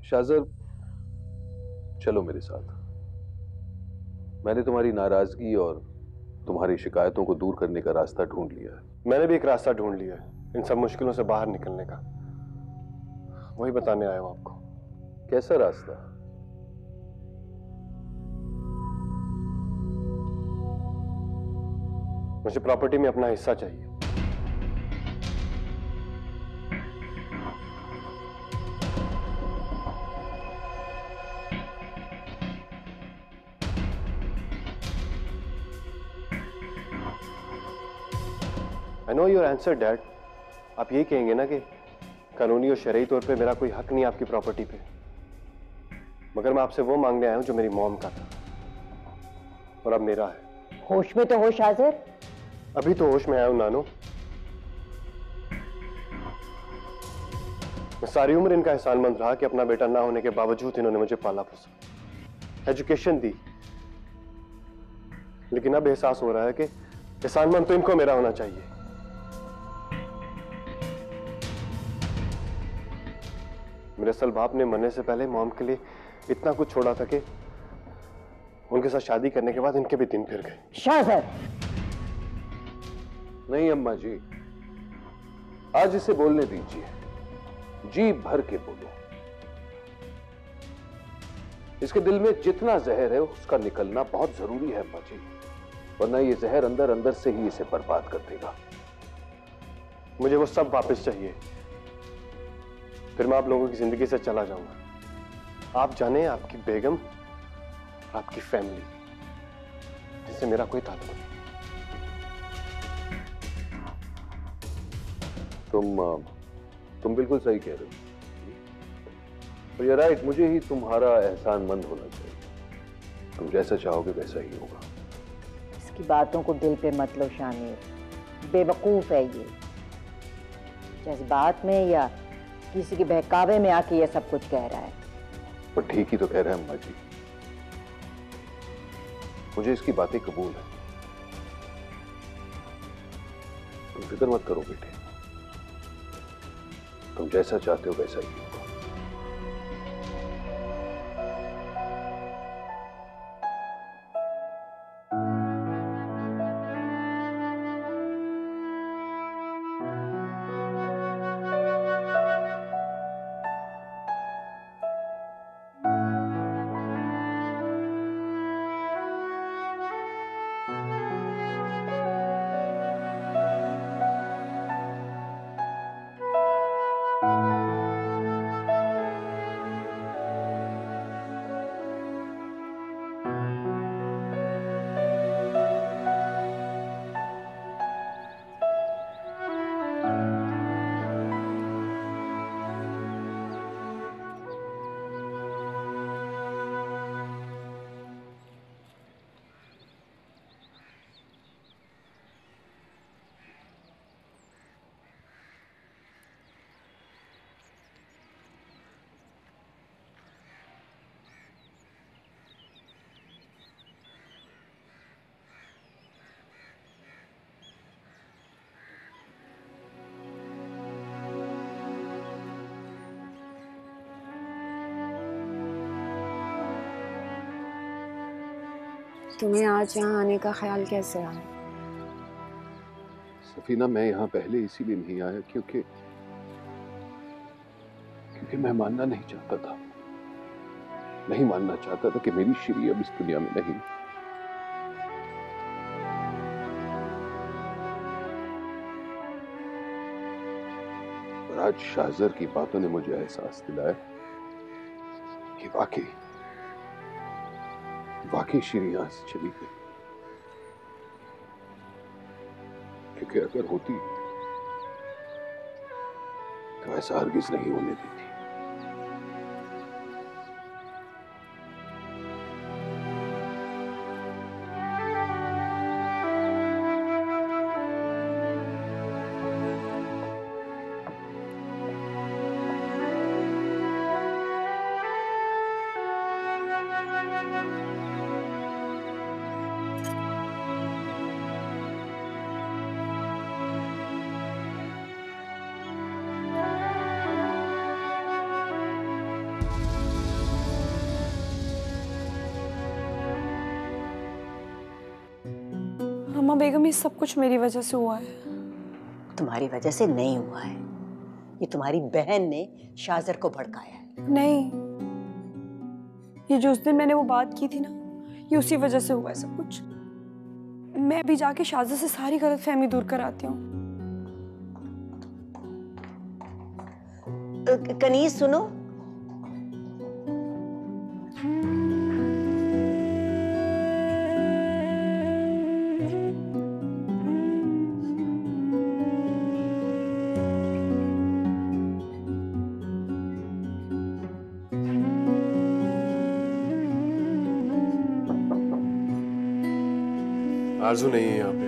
शाहज़र, चलो मेरे साथ। मैंने तुम्हारी नाराजगी और तुम्हारी शिकायतों को दूर करने का रास्ता ढूंढ लिया है। मैंने भी एक रास्ता ढूंढ लिया है इन सब मुश्किलों से बाहर निकलने का। वही बताने आया हूं आपको। कैसा रास्ता? मुझे प्रॉपर्टी में अपना हिस्सा चाहिए। I know your answer dad. आप यही कहेंगे ना कि कानूनी और शरई तौर पे मेरा कोई हक नहीं आपकी प्रॉपर्टी पे, मगर मैं आपसे वो मांगने आया हूं जो मेरी मॉम का था और अब मेरा है। होश में तो हो शाहज़र। अभी तो होश में आया हूं नानो। मैं सारी उम्र इनका एहसानमंद रहा कि अपना बेटा ना होने के बावजूद इन्होंने मुझे पाला पोसा, एजुकेशन दी, लेकिन अब एहसास हो रहा है कि एहसानमंद तो इनको मेरा होना चाहिए। मेरे असल बाप ने मरने से पहले मॉम के लिए इतना कुछ छोड़ा था कि उनके साथ शादी करने के बाद इनके भी दिन फिर गए। शाहज़र, नहीं अम्मा जी, आज इसे बोलने दीजिए। जी भर के बोलो। इसके दिल में जितना जहर है उसका निकलना बहुत जरूरी है अम्मा जी, वरना ये जहर अंदर अंदर से ही इसे बर्बाद कर देगा। मुझे वो सब वापस चाहिए, फिर मैं आप लोगों की जिंदगी से चला जाऊंगा। आप जाने आपकी बेगम, आपकी फैमिली, जिससे मेरा कोई ताल्लुक नहीं। तुम बिल्कुल सही कह रहे हो और ये राइट, मुझे ही तुम्हारा एहसानमंद होना चाहिए। तुम जैसा चाहोगे वैसा ही होगा। इसकी बातों को दिल पे मत लो शामिर, बेवकूफ है ये। जज्बात में या किसी के बहकावे में आके ये सब कुछ कह रहा है। पर ठीक ही तो कह रहे हैं अम्मा जी, मुझे इसकी बातें कबूल है। तुम फिक्र मत करो बेटे, तुम जैसा चाहते हो वैसा ही होगा। तुम्हें आज यहाँ आने का ख्याल कैसे आया? सफीना, मैं यहां पहले इसीलिए नहीं आया क्योंकि मैं मानना नहीं चाहता था, नहीं मानना चाहता था कि मेरी श्री अब इस दुनिया में नहीं। और आज शाहज़र की बातों ने मुझे एहसास दिलाया कि वाकई श्री यहां से चली गई, क्योंकि अगर होती तो ऐसा हरगिज नहीं होने देती। अम्मा बेगम, ये सब कुछ मेरी वजह से हुआ है। तुम्हारी वजह से नहीं हुआ है, ये तुम्हारी बहन ने शाजर को भड़काया है। नहीं, ये जो उस दिन मैंने वो बात की थी ना, ये उसी वजह से हुआ है सब कुछ। मैं अभी जाके शाजर से सारी गलतफहमी दूर कराती हूँ। कनीज सुनो, आरजू नहीं है यहाँ पे।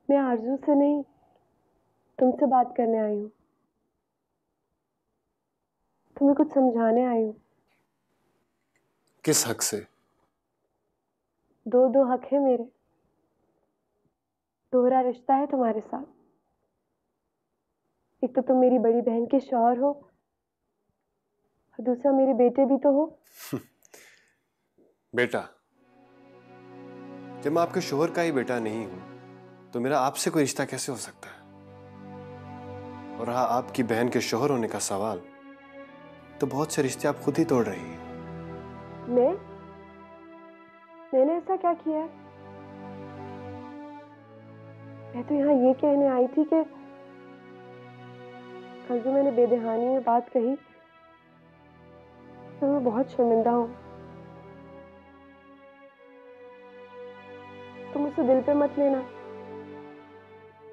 मैं आरजू से नहीं, तुमसे बात करने आई हूँ। तुम्हें कुछ समझाने आई हूँ। किस हक से? दो हक है मेरे। दोहरा रिश्ता है तुम्हारे साथ। एक तो तुम मेरी बड़ी बहन के शौहर हो, और दूसरा मेरे बेटे भी तो हो। बेटा? जब मैं आपके शोहर का ही बेटा नहीं हूं तो मेरा आपसे कोई रिश्ता कैसे हो सकता है? और रहा आपकी बहन के शोहर होने का सवाल, तो बहुत से रिश्ते आप खुद ही तोड़ रही हैं। मैंने ऐसा क्या किया है? मैं तो यहाँ ये कहने आई थी कि कल जो मैंने बेदहानी में बात कही, तो मैं बहुत शर्मिंदा हूँ। तुम उसे दिल पे मत लेना।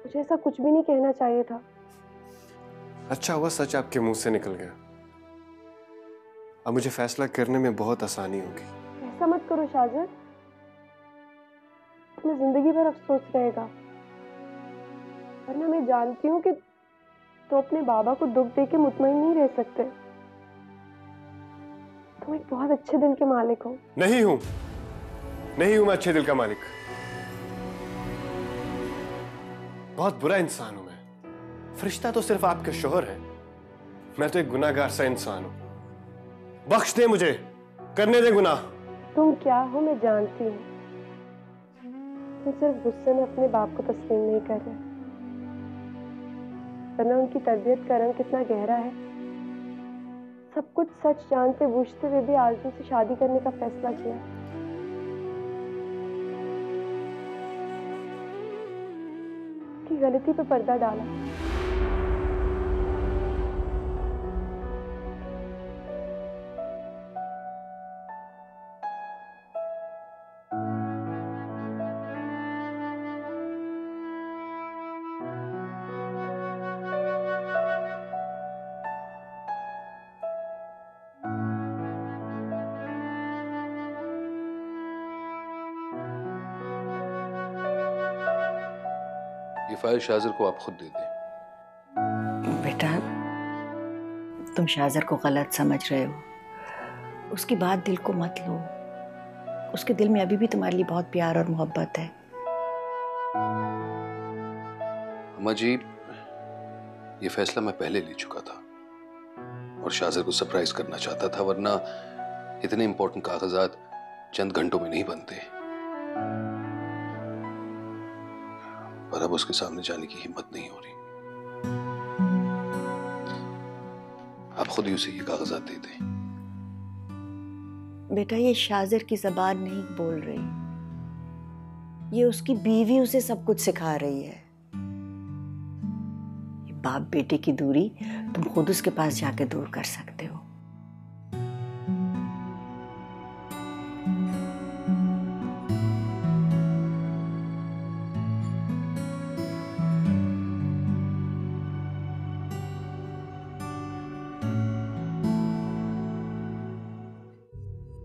मुझे ऐसा कुछ भी नहीं कहना चाहिए था। अच्छा हुआ सच आपके मुंह से निकल गया। अब मुझे फैसला करने में बहुत आसानी होगी। ऐसा मत करो शाजर, तुम्हें जिंदगी भर अफसोस रहेगा। वरना मैं जानती हूँ कि तो अपने बाबा को दुख दे के मुतमईन नहीं रह सकते। तुम एक बहुत अच्छे दिल के मालिक हो। नहीं हूं मैं अच्छे दिल का मालिक। बहुत बुरा इंसान हूं मैं। फरिश्ता तो सिर्फ आपके शोहर है, मैं तो एक गुनाहगार सा इंसान हूं। बख्श दे मुझे, करने दे गुनाह। तुम क्या हो मैं जानती हूँ। तुम सिर्फ गुस्से में अपने बाप को तस्लीम नहीं कर रहे, वरना उनकी तरबियत का रंग कितना गहरा है। सब कुछ सच जानते बूझते हुए भी आरज़ू से शादी करने का फैसला किया। की गलती पे पर्दा डाला। ये फाइल शाजर को आप खुद दे दें। बेटा, तुम शाजर को गलत समझ रहे हो। उसकी बात दिल को मत लो। उसके दिल में अभी भी तुम्हारे लिए बहुत प्यार और मोहब्बत है। अम्मा जी, ये फैसला मैं पहले ले चुका था और शाजर को सरप्राइज करना चाहता था, वरना इतने इंपॉर्टेंट कागजात चंद घंटों में नहीं बनते। पर अब उसके सामने जाने की हिम्मत नहीं हो रही। आप खुद ही उसे ये कागजात दे दें। बेटा, ये शाजर की ज़बान नहीं बोल रही, ये उसकी बीवी उसे सब कुछ सिखा रही है। ये बाप बेटे की दूरी तुम खुद उसके पास जाके दूर कर सकते हो।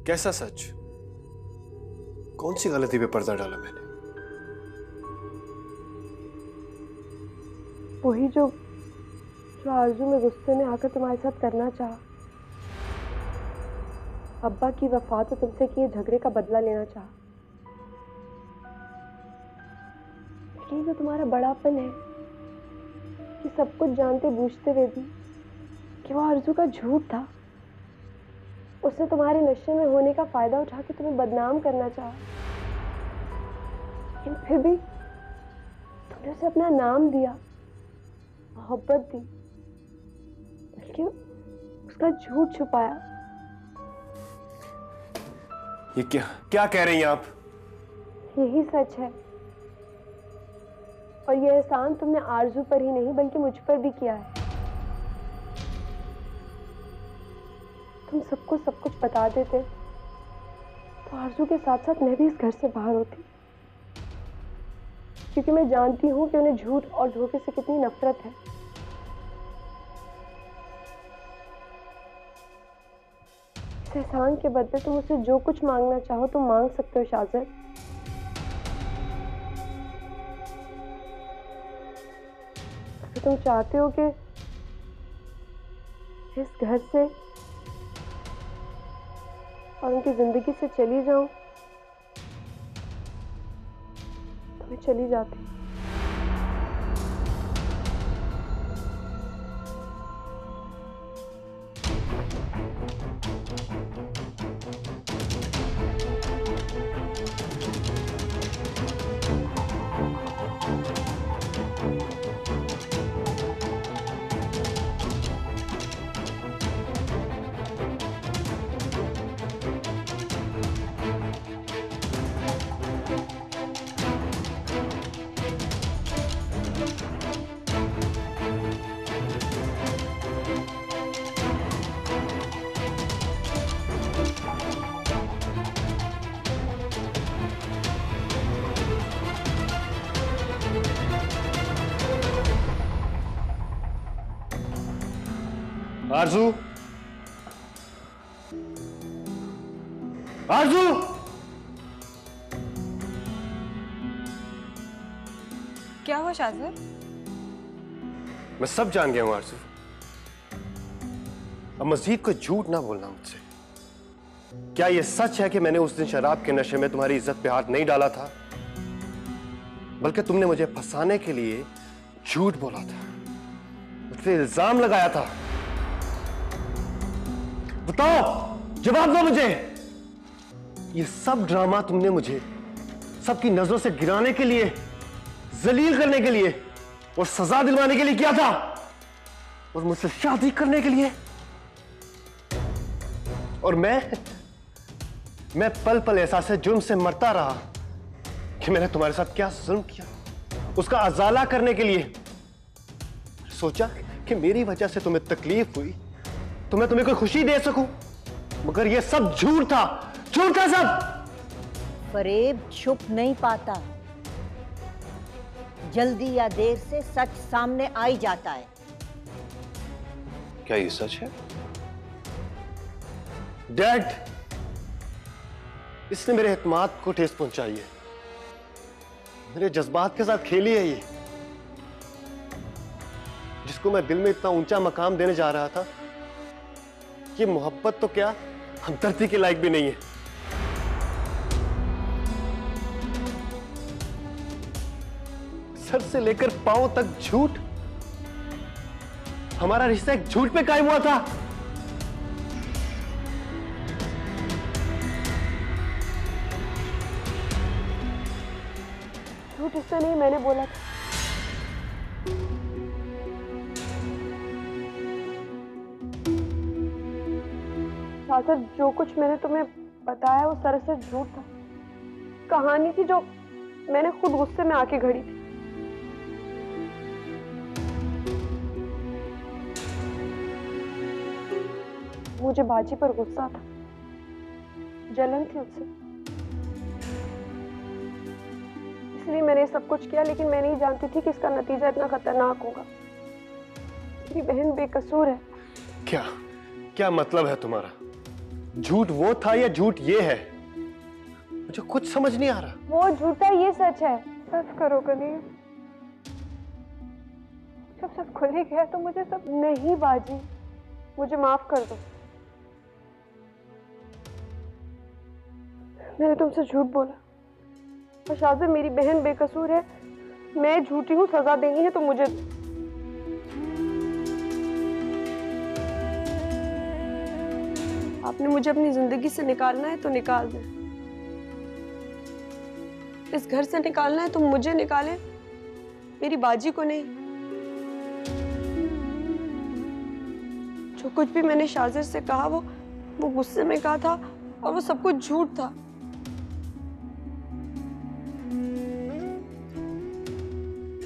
कैसा सच? कौन सी गलती पे पर्दा डाला मैंने? वही जो आरज़ू में गुस्से में आकर तुम्हारे साथ करना चाहा। अब्बा की वफात तो तुमसे किए झगड़े का बदला लेना चाहा। लेकिन जो तुम्हारा बड़ापन है कि सब कुछ जानते बूझते हुए भी कि वो आरज़ू का झूठ था, उसने तुम्हारे नशे में होने का फायदा उठा के तुम्हें बदनाम करना चाहा, लेकिन फिर भी तुमने उसे अपना नाम दिया, मोहब्बत दी, बल्कि उसका झूठ छुपाया। ये क्या क्या कह रही हैं आप? यही सच है। और ये एहसान तुमने आरजू पर ही नहीं बल्कि मुझ पर भी किया है। तुम सबको सब कुछ बता देते तो आरजू के साथ साथ मैं भी इस घर से बाहर होती, क्योंकि मैं जानती हूं कि उन्हें झूठ और धोखे से कितनी नफरत है। इस एहसान के बदले तुम मुझसे जो कुछ मांगना चाहो तुम मांग सकते हो शाज़र। अगर तुम चाहते हो कि इस घर से और उनकी जिंदगी से चली जाऊं तो मैं चली जाती। आरजू, आरजू, क्या हुआ शाज़र? मैं सब जान गया हूं आरजू। अब मजीद कोई झूठ ना बोलना मुझसे। क्या यह सच है कि मैंने उस दिन शराब के नशे में तुम्हारी इज्जत पे हाथ नहीं डाला था, बल्कि तुमने मुझे फंसाने के लिए झूठ बोला था, मुझ पे इल्जाम लगाया था? बताओ, जवाब दो मुझे। ये सब ड्रामा तुमने मुझे सबकी नजरों से गिराने के लिए, जलील करने के लिए और सजा दिलवाने के लिए किया था, और मुझसे शादी करने के लिए। और मैं पल पल एहसास जुर्म से मरता रहा कि मैंने तुम्हारे साथ क्या जुल्म किया, उसका अजाला करने के लिए सोचा कि मेरी वजह से तुम्हें तकलीफ हुई तो मैं तुम्हें कोई खुशी दे सकूं, मगर यह सब झूठ था, झूठ था सब। फरेब छुप नहीं पाता, जल्दी या देर से सच सामने आ ही जाता है। क्या ये सच है? डैड, इसने मेरे एतमाद को ठेस पहुंचाई है, मेरे जज्बात के साथ खेली है ये। जिसको मैं दिल में इतना ऊंचा मकाम देने जा रहा था, ये मोहब्बत तो क्या हमदर्दी के लायक भी नहीं है। सर से लेकर पांव तक झूठ। हमारा रिश्ता एक झूठ पे कायम हुआ था। झूठ इससे नहीं, मैंने बोला था। शाज़र, जो कुछ मैंने तुम्हें बताया वो सरासर झूठ था। कहानी थी जो मैंने खुद गुस्से में आके घड़ी थी। मुझे बाजी पर गुस्सा था, जलन थी उससे, इसलिए मैंने सब कुछ किया। लेकिन मैं नहीं जानती थी कि इसका नतीजा इतना खतरनाक होगा। मेरी बहन बेकसूर है। क्या क्या मतलब है तुम्हारा? झूठ वो था या झूठ ये है? मुझे कुछ समझ नहीं आ रहा। वो झूठा, ये सच है। सच करो कनीर। जब सब खुल ही गया तो मुझे सब नहीं बाजी, मुझे माफ कर दो। मैंने तुमसे झूठ बोला। और शाज़र, मेरी बहन बेकसूर है, मैं झूठी हूँ, सजा देनी है तो मुझे। आपने मुझे अपनी जिंदगी से निकालना है तो निकाल दें, इस घर से निकालना है तो मुझे निकालें, मेरी बाजी को नहीं। जो कुछ भी मैंने शाजिर से कहा वो गुस्से में कहा था और वो सब कुछ झूठ था।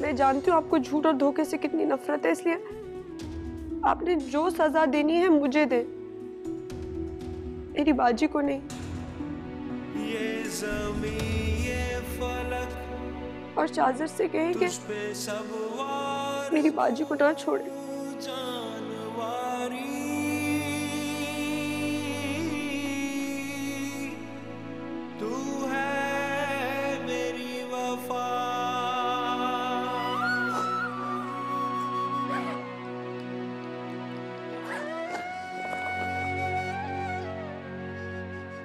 मैं जानती हूँ आपको झूठ और धोखे से कितनी नफरत है, इसलिए आपने जो सजा देनी है मुझे दे, मेरी बाजी को नहीं। ये ज़मीं ये फलक और शाजिर से कहें कि मेरी बाजी को ना छोड़े। जानवारी तू है मेरी वफा।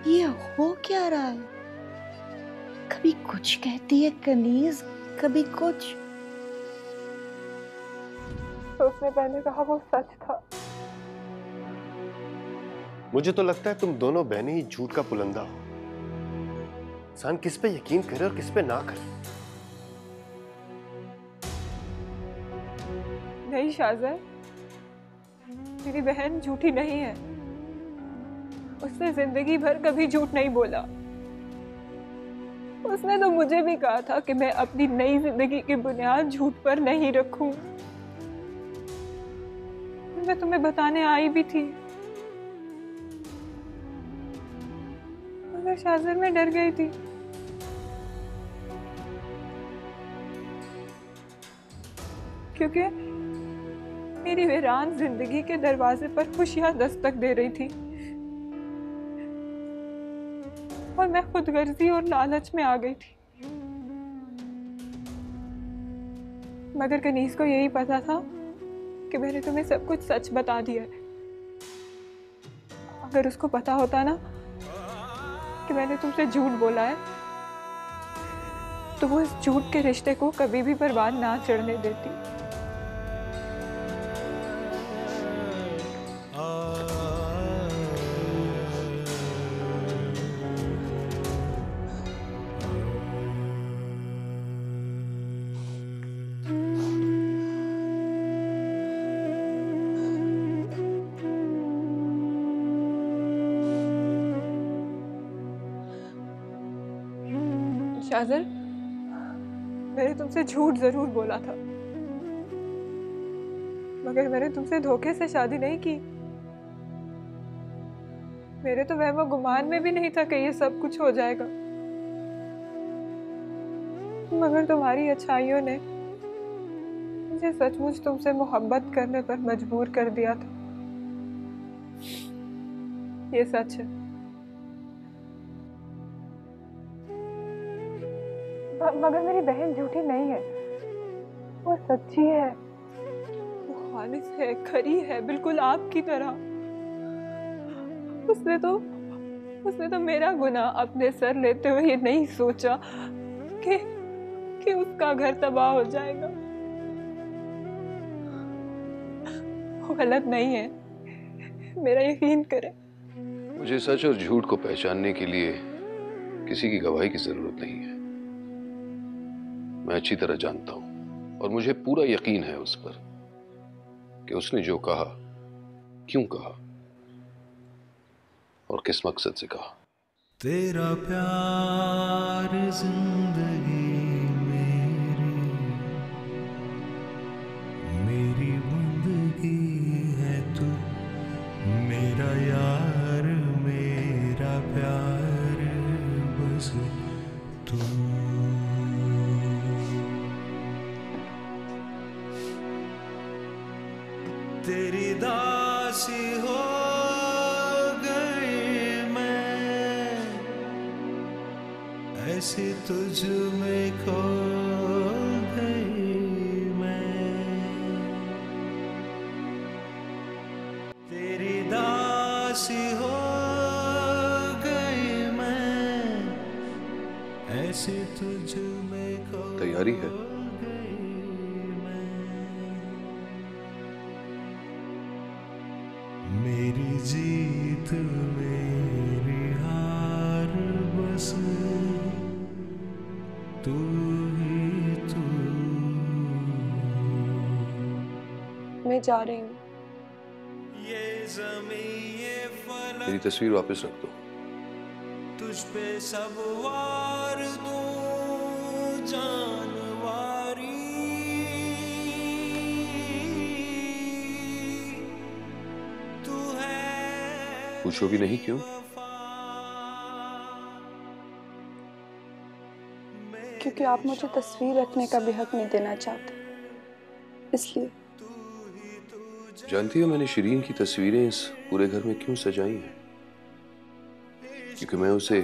ये हो क्या रहा है? कभी कुछ कहती है कनीज, कभी कुछ। तो उसने पहले कहा वो सच था। मुझे तो लगता है तुम दोनों बहनें ही झूठ का पुलंदा हो। इंसान किस पे यकीन करे और किस पे ना करे। नहीं शाज़र, मेरी बहन झूठी नहीं है। उसने जिंदगी भर कभी झूठ नहीं बोला। उसने तो मुझे भी कहा था कि मैं अपनी नई जिंदगी की बुनियाद झूठ पर नहीं रखूं। मैं तुम्हें बताने आई भी थी, मगर शाज़र मैं डर गई थी। क्योंकि मेरी वीरान जिंदगी के दरवाजे पर खुशियां दस्तक दे रही थी और मैं खुदगर्जी और लालच में आ गई थी। मगर कनीज को यही पता था कि मैंने तुम्हें सब कुछ सच बता दिया है। अगर उसको पता होता ना कि मैंने तुमसे झूठ बोला है, तो वो इस झूठ के रिश्ते को कभी भी बर्बाद ना चढ़ने देती। शाज़र, मैंने तुमसे झूठ जरूर बोला था, मगर मैंने तुमसे धोखे से शादी नहीं की। मेरे तो वहम गुमान में भी नहीं था कि ये सब कुछ हो जाएगा, मगर तुम्हारी अच्छाइयों ने मुझे सचमुच तुमसे मोहब्बत करने पर मजबूर कर दिया था। ये सच है। मगर मेरी बहन झूठी नहीं है, वो सच्ची है। वो खालिस है, खरी है, बिल्कुल आपकी तरह। उसने तो मेरा गुनाह अपने सर लेते हुए ये नहीं सोचा कि उसका घर तबाह हो जाएगा। वो गलत नहीं है, मेरा यकीन करे। मुझे सच और झूठ को पहचानने के लिए किसी की गवाही की जरूरत नहीं है। मैं अच्छी तरह जानता हूं और मुझे पूरा यकीन है उस पर कि उसने जो कहा, क्यों कहा और किस मकसद से कहा। तेरा प्यार जिंदगी मेरी बंदगी है तू, मेरा यार मेरा प्यार बस तू। तेरी दासी हो गई मैं, ऐसी तुझ में खो गई मैं। तेरी दासी हो गई मैं, ऐसी तुझ में खो तैयारी है? मेरी जीत में मैं जा रही हूँ। मेरी तस्वीर वापस रख दो। तुझ पे सब वार दूं जानवारी, तू है पूछोगी नहीं क्यों? क्योंकि आप मुझे तस्वीर रखने का भी हक नहीं देना चाहते, इसलिए। जानती हो मैंने शिरीन की तस्वीरें इस पूरे घर में क्यों सजाई हैं? क्योंकि मैं उसे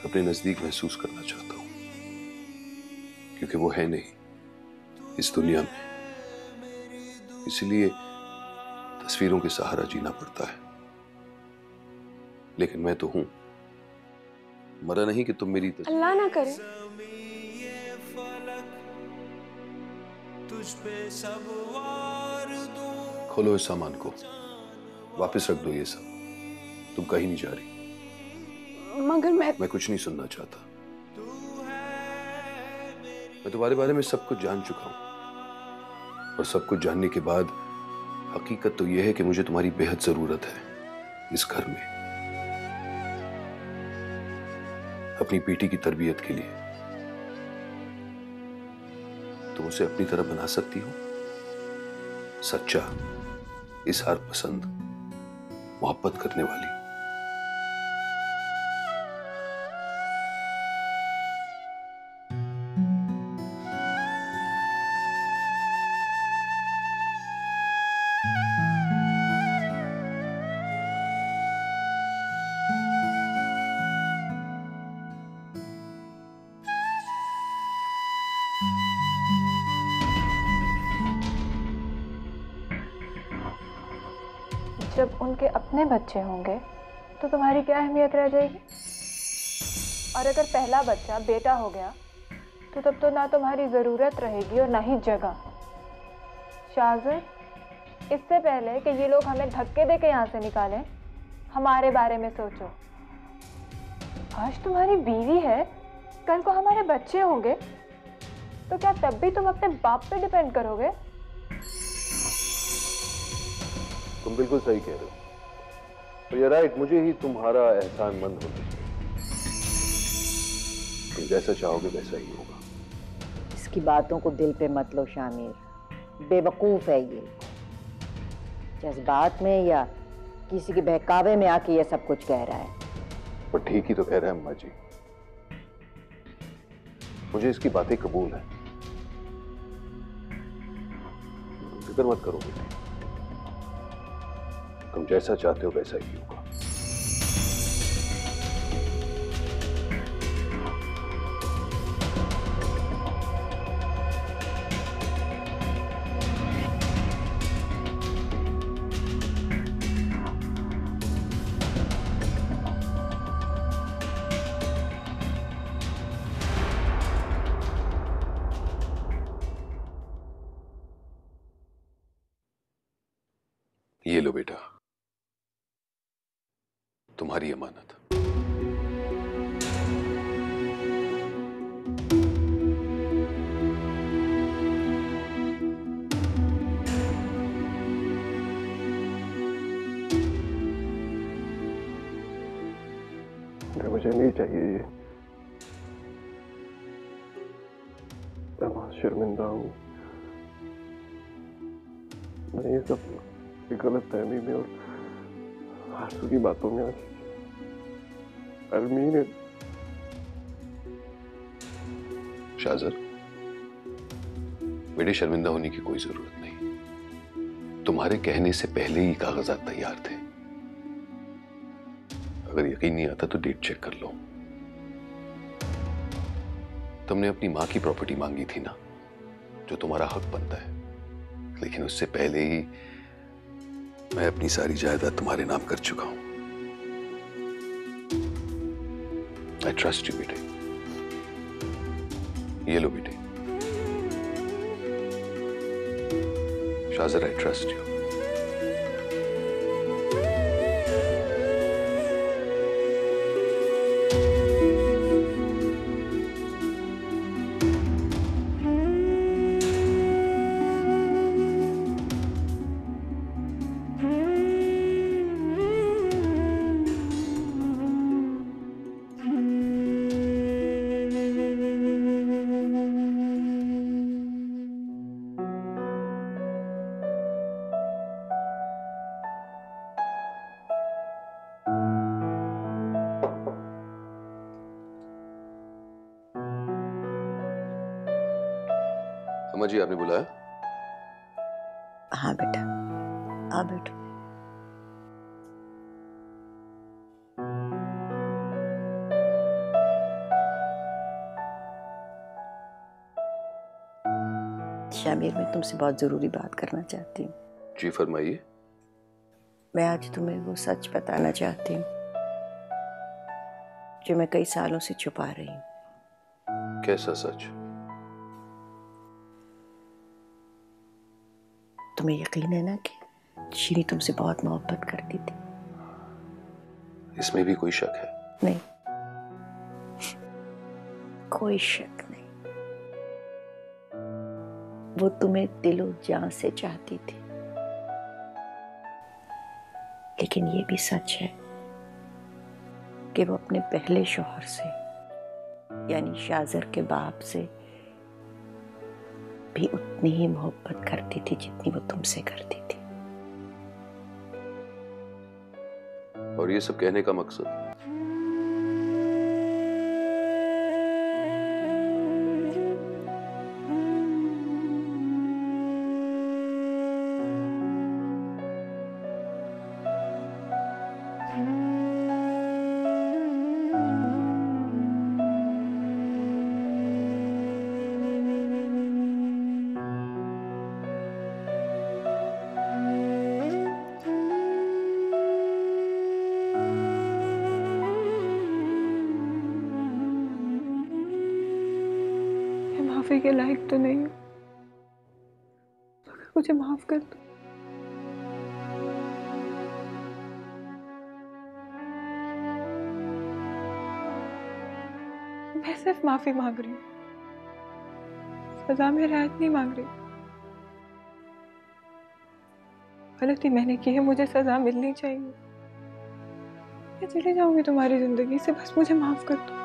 अपने नजदीक महसूस करना चाहता हूं, क्योंकि वो है नहीं इस दुनिया में, इसलिए तस्वीरों के सहारा जीना पड़ता है। लेकिन मैं तो हूं, मरा नहीं कि तुम मेरी अल्लाह ना करे। तुझ पे सब वार दूं। खोलो इस सामान को, वापस रख दो ये सब। तुम कहीं नहीं जा रही। मगर मैं कुछ नहीं सुनना चाहता। मैं तुम्हारे बारे में सब कुछ जान चुका हूं, और सब कुछ जानने के बाद हकीकत तो यह है कि मुझे तुम्हारी बेहद जरूरत है इस घर में, अपनी बेटी की तरबियत के लिए। तुम उसे अपनी तरह बना सकती हो, सच्चा, इजहार पसंद, मोहब्बत करने वाली। जब उनके अपने बच्चे होंगे तो तुम्हारी क्या अहमियत रह जाएगी? और अगर पहला बच्चा बेटा हो गया तो तब तो ना तुम्हारी ज़रूरत रहेगी और ना ही जगह। शाहज़र, इससे पहले कि ये लोग हमें धक्के दे के यहाँ से निकालें, हमारे बारे में सोचो। आज तुम्हारी बीवी है, कल को हमारे बच्चे होंगे, तो क्या तब भी तुम अपने बाप पे डिपेंड करोगे? तुम बिल्कुल सही कह रहे हो, और ये राइट, मुझे ही तुम्हारा एहसानमंद होना चाहिए। तुम जैसा चाहोगे वैसा ही होगा। इसकी बातों को दिल पे मत लो शामिर, बेवकूफ है ये। जज्बात में या किसी के बहकावे में आके ये सब कुछ कह रहा है। पर ठीक ही तो कह रहा है अम्मा जी, मुझे इसकी बातें कबूल है। फिक्र मत करो बेटे, तुम जैसा चाहते हो वैसा ही होगा। ये लो बेटा, तुम्हारी अमानत। मुझे नहीं चाहिए ये। मैं बहुत शर्मिंदा हूँ। मैं ये सब गलत फहमी में और आंसू की बातों में I mean it. शाहज़र, बेटे शर्मिंदा होने की कोई जरूरत नहीं। तुम्हारे कहने से पहले ही कागजात तैयार थे। अगर यकीन नहीं आता तो डेट चेक कर लो। तुमने अपनी मां की प्रॉपर्टी मांगी थी ना, जो तुम्हारा हक बनता है, लेकिन उससे पहले ही मैं अपनी सारी जायदाद तुम्हारे नाम कर चुका हूं। I trust you बेटे। ये लो बेटे। शाहज़र, I trust you। अम्मा जी आपने बुलाया? हाँ बेटा, आ बैठो। शामिर, मैं तुमसे बहुत जरूरी बात करना चाहती हूँ। जी फरमाइए। मैं आज तुम्हें वो सच बताना चाहती हूँ जो मैं कई सालों से छुपा रही हूँ। कैसा सच? तुम्हें यकीन है ना कि शीरी तुमसे बहुत मोहब्बत करती थी? इसमें भी कोई शक है? नहीं, कोई शक नहीं। वो तुम्हें दिलो जान से चाहती थी। लेकिन ये भी सच है कि वो अपने पहले शौहर से यानी शाजर के बाप से भी उतनी ही मोहब्बत करती थी जितनी वो तुमसे करती थी। और ये सब कहने का मकसद? माफी के लायक तो नहीं हूँ, मुझे माफ कर दो। मैं सिर्फ माफी मांग रही हूँ, सजा में राहत नहीं मांग रही। गलती मैंने की है, मुझे सजा मिलनी चाहिए। मैं चली जाऊंगी तुम्हारी जिंदगी से, बस मुझे माफ कर दो।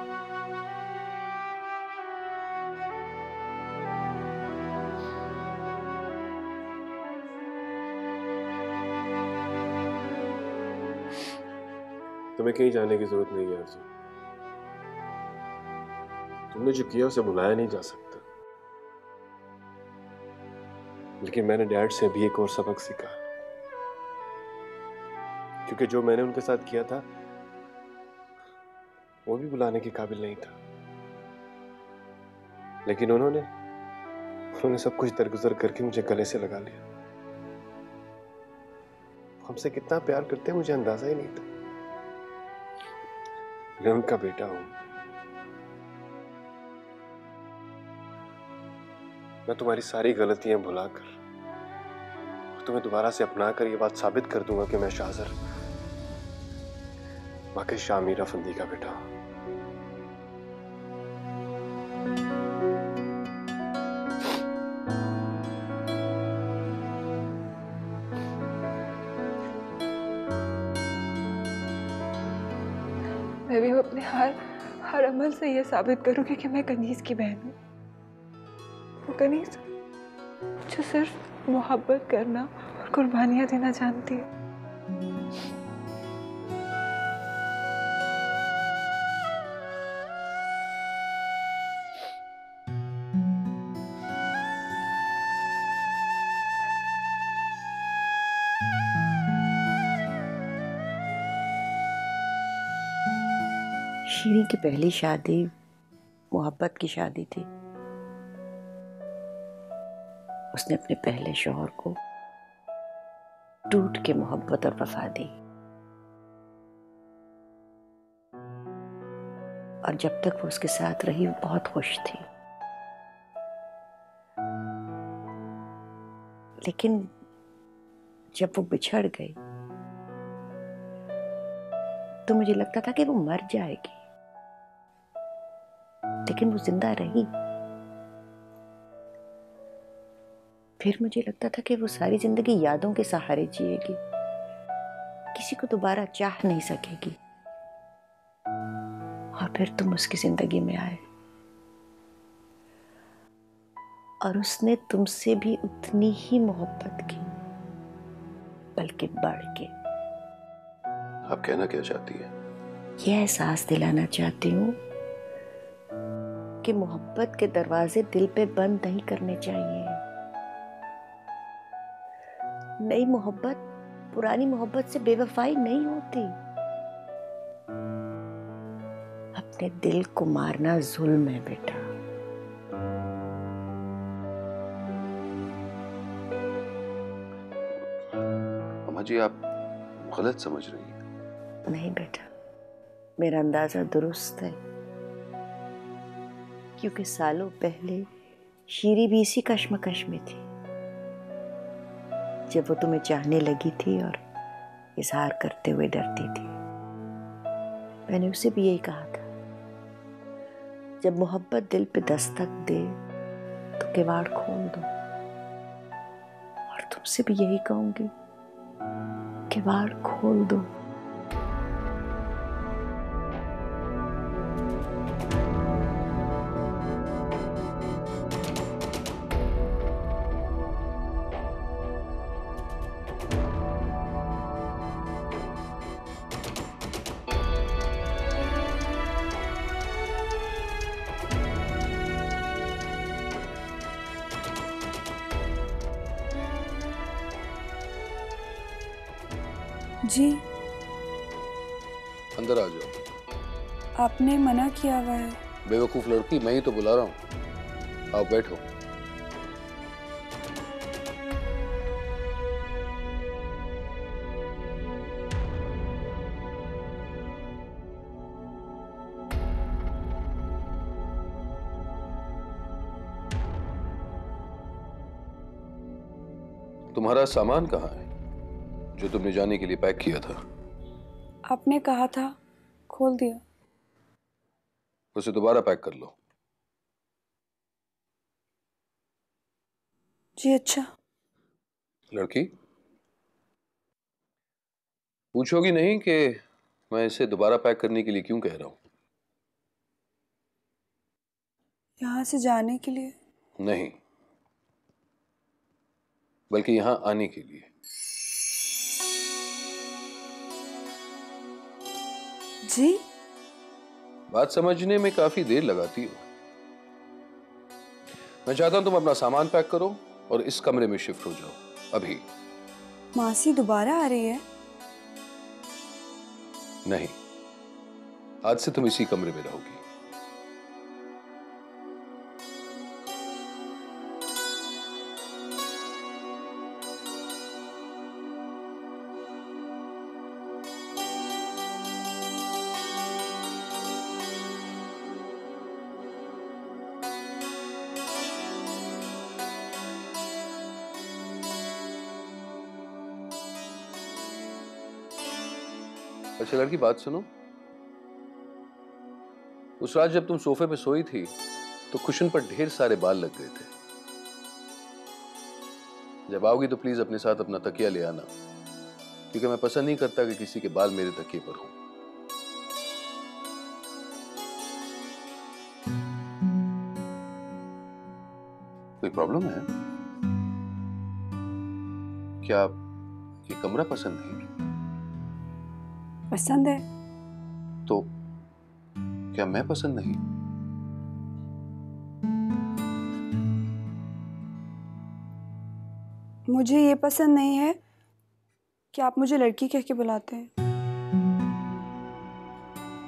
तुम्हें कहीं जाने की जरूरत नहीं है आरज़ू। तुमने जो किया उसे भुलाया नहीं जा सकता। लेकिन मैंने डैड से भी एक और सबक सीखा, क्योंकि जो मैंने उनके साथ किया था वो भी भुलाने के काबिल नहीं था। लेकिन उन्होंने सब कुछ दरगुजर करके मुझे गले से लगा लिया। हमसे कितना प्यार करते हैं मुझे अंदाजा ही नहीं था। मैं उनका बेटा हूं। मैं तुम्हारी सारी गलतियां भुलाकर तुम्हें दोबारा से अपनाकर ये बात साबित कर दूंगा कि मैं शाजर वाकई शामिर अफंदी का बेटा हूं। मैं भी अपने हर अमल से ये साबित करूंगी कि मैं कनीज की बहन हूँ। वो कनीज जो सिर्फ मोहब्बत करना और कुर्बानियां देना जानती है। शीरी की पहली शादी मोहब्बत की शादी थी। उसने अपने पहले शौहर को टूट के मोहब्बत और वफा दी, और जब तक वो उसके साथ रही वो बहुत खुश थी। लेकिन जब वो बिछड़ गई तो मुझे लगता था कि वो मर जाएगी, लेकिन वो जिंदा रही। फिर मुझे लगता था कि वो सारी जिंदगी यादों के सहारे जिएगी, किसी को दोबारा चाह नहीं सकेगी। और फिर तुम उसकी जिंदगी में आए और उसने तुमसे भी उतनी ही मोहब्बत की, बल्कि बढ़ के। आप कहना क्या चाहती है? यह एहसास दिलाना चाहती हूँ कि मोहब्बत के दरवाजे दिल पे बंद नहीं करने चाहिए। नई मोहब्बत पुरानी मोहब्बत से बेवफाई नहीं होती। अपने दिल को मारना जुल्म है बेटा। अम्मा जी, आप गलत समझ रही हैं। नहीं बेटा, मेरा अंदाजा दुरुस्त है, क्योंकि सालों पहले शीरी भी इसी कश्मकश में थी जब वो तुम्हें चाहने लगी थी और इजहार करते हुए डरती थी। मैंने उसे भी यही कहा था, जब मोहब्बत दिल पे दस्तक दे तो किवाड़ खोल दो, और तुमसे भी यही कहूंगी, किवाड़ खोल दो। जी, अंदर आ जाओ। आपने मना किया हुआ है। बेवकूफ लड़की, मैं ही तो बुला रहा हूँ। आओ बैठो। तुम्हारा सामान कहाँ है जो तुमने जाने के लिए पैक किया था? आपने कहा था, खोल दिया। उसे दोबारा पैक कर लो। जी अच्छा। लड़की, पूछोगी नहीं कि मैं इसे दोबारा पैक करने के लिए क्यों कह रहा हूं? यहाँ से जाने के लिए? नहीं, बल्कि यहां आने के लिए। जी? बात समझने में काफी देर लगाती हो। मैं चाहता हूं तुम अपना सामान पैक करो और इस कमरे में शिफ्ट हो जाओ अभी। मासी दोबारा आ रही है? नहीं, आज से तुम इसी कमरे में रहोगी। अच्छा लड़की, बात सुनो। उस रात जब तुम सोफे पे सोई थी तो कुशन पर ढेर सारे बाल लग गए थे। जब आओगी तो प्लीज अपने साथ अपना तकिया ले आना, क्योंकि मैं पसंद नहीं करता कि किसी के बाल मेरे तकिए पर हों। कोई प्रॉब्लम है क्या? ये कमरा पसंद नहीं? पसंद है। तो क्या मैं पसंद नहीं? मुझे ये पसंद नहीं है कि आप मुझे लड़की कह के बुलाते हैं।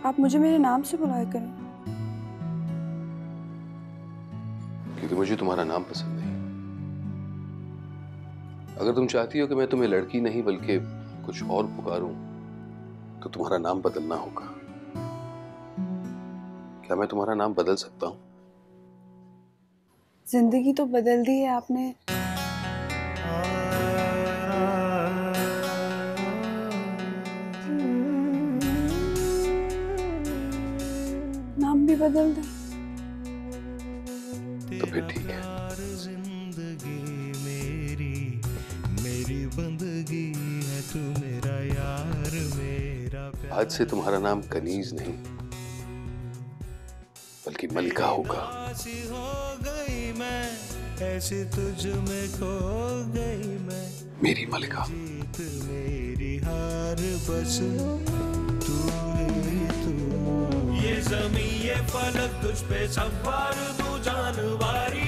आप मुझे मेरे नाम से बुलाया करें। क्योंकि मुझे तुम्हारा नाम पसंद नहीं। अगर तुम चाहती हो कि मैं तुम्हें लड़की नहीं बल्कि कुछ और पुकारूं तो तुम्हारा नाम बदलना होगा। क्या मैं तुम्हारा नाम बदल सकता हूं? जिंदगी तो बदल दी है आपने। नाम भी बदल दे तो फिर ठीक है। जिंदगी मेरी बंदगी है, तू मेरा यार, मेरा प्यार। आज से तुम्हारा नाम कनीज नहीं बल्कि मलिका होगा। ऐसी हो गई मैं, ऐसी तुझ में खो गई मैं, मेरी मलिका। जीत मेरी हार बस तू ही तू। ये ज़मीं ये फलक तुझ पे सवार दूं जानवारी